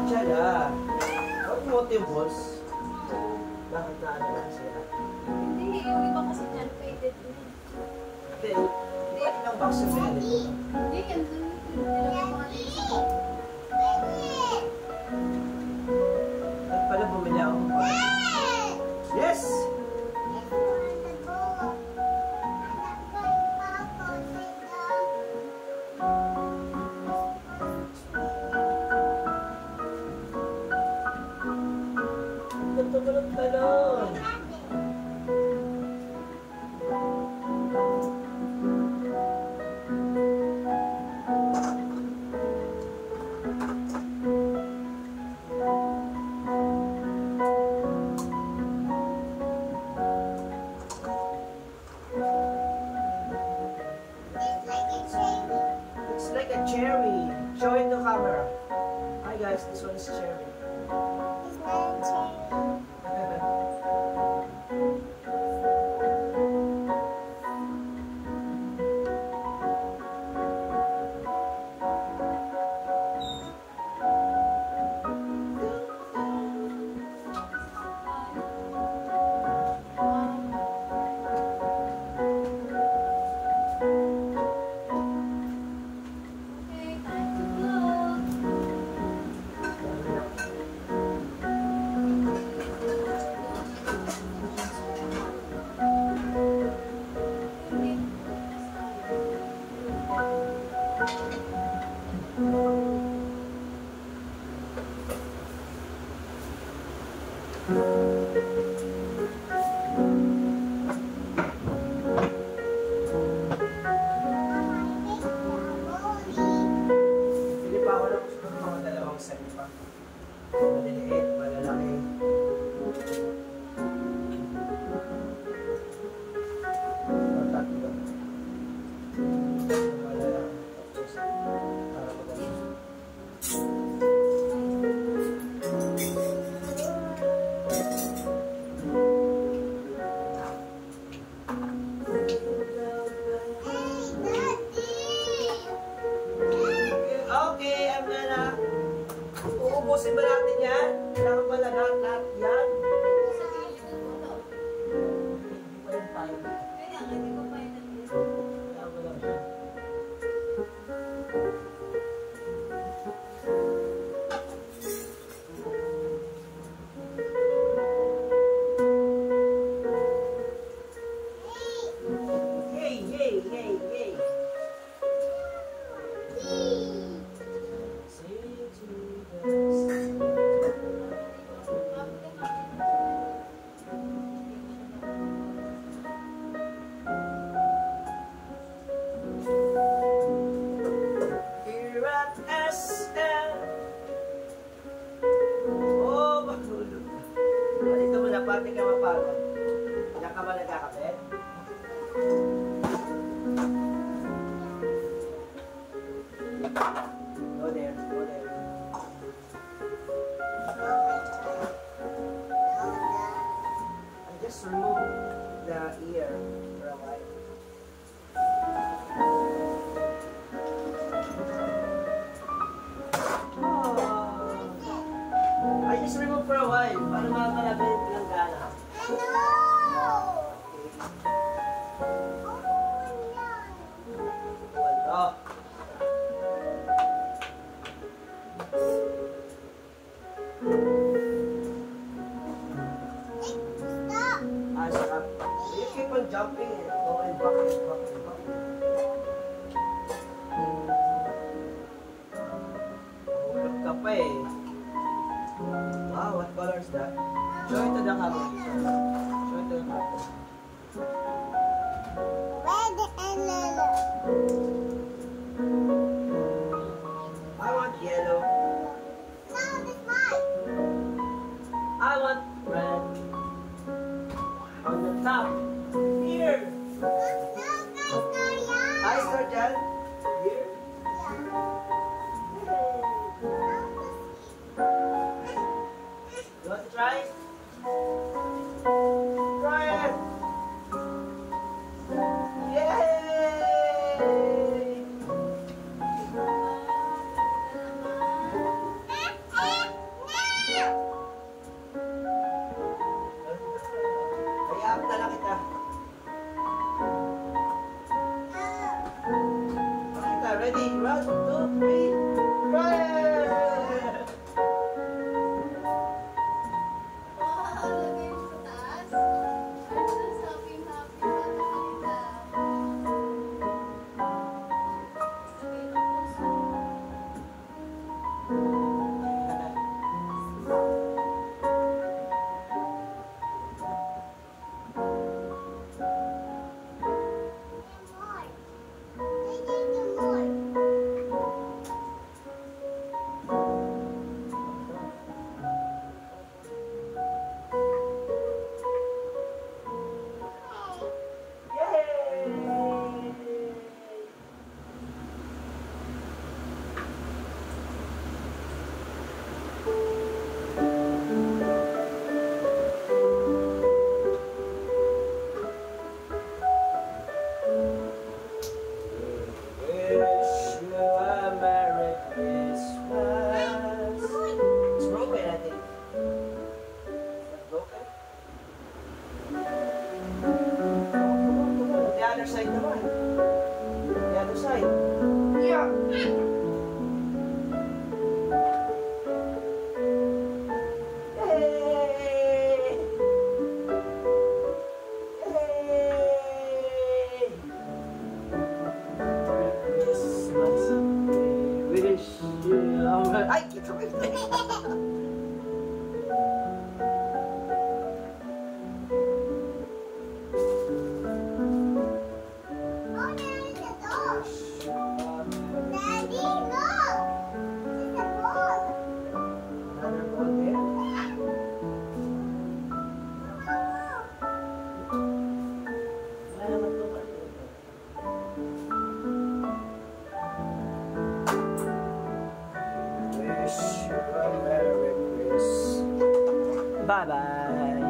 Diyan ah. Huwag mo yung balls. Bakit na ano lang sila? Hindi, yung iba kasi dyan faded na. Hindi. Hindi lang box yung faded. Hindi, yan dun. Nilagay mo kasi isa. At pala bumili ako. Yes! Talon! It's like a cherry. Show it to camera. Hi guys, this one is cherry. It's not a cherry. Okay, time to go. Pili pa ako ng mga dalawang set pa. Maliliit, malalaki. Tatlo. Malalaki. Tapos, para maganda. Okay, I'm gonna... Uubusin ba natin yan? Kailangan ba lahat yan? Sa gilid ng puno. Hindi pa rin tayo. Kaya nga, hindi ko pa yun nandito. Kailangan ba lang siya? Hey, hey, hey, hey! Say to the here at SM. Oh, mahulog. Dito mo na, pati ka mapagod. Diyan ka ba nagkakape? Go there, go there. I just remove the ear for a while. Oh. I just remove for a while para makakalabi ng gana. Wala. Ah, sarap. You keep on jumping and go and back and back and back. Hulog ka pa eh. Wow, what color is that? Show it to the camera. Show it to the camera. Red and yellow. I want yellow. No, this one. I want red. On the top. Here. No, that's not yellow. I start dyan. Here. You want to try? Try it. Yay! Ready? 1, 2, 3. Fire! Wow, lagay mo sa taas. Ano sa happy na nakalita? Lagay mo puso. Wish you a Merry Christmas. It's broken, I think. Is it broken? Come on. The other side naman. The other side. Yeah. Yay! Yay! Christmas, we wish you a Merry... Ay, kita ko yun. Oh, there is a dog. Wish you a Merry- Daddy, look. It's a ball. Another ball there. Wala naman to, Wish you a Merry Christmas. Bye-bye.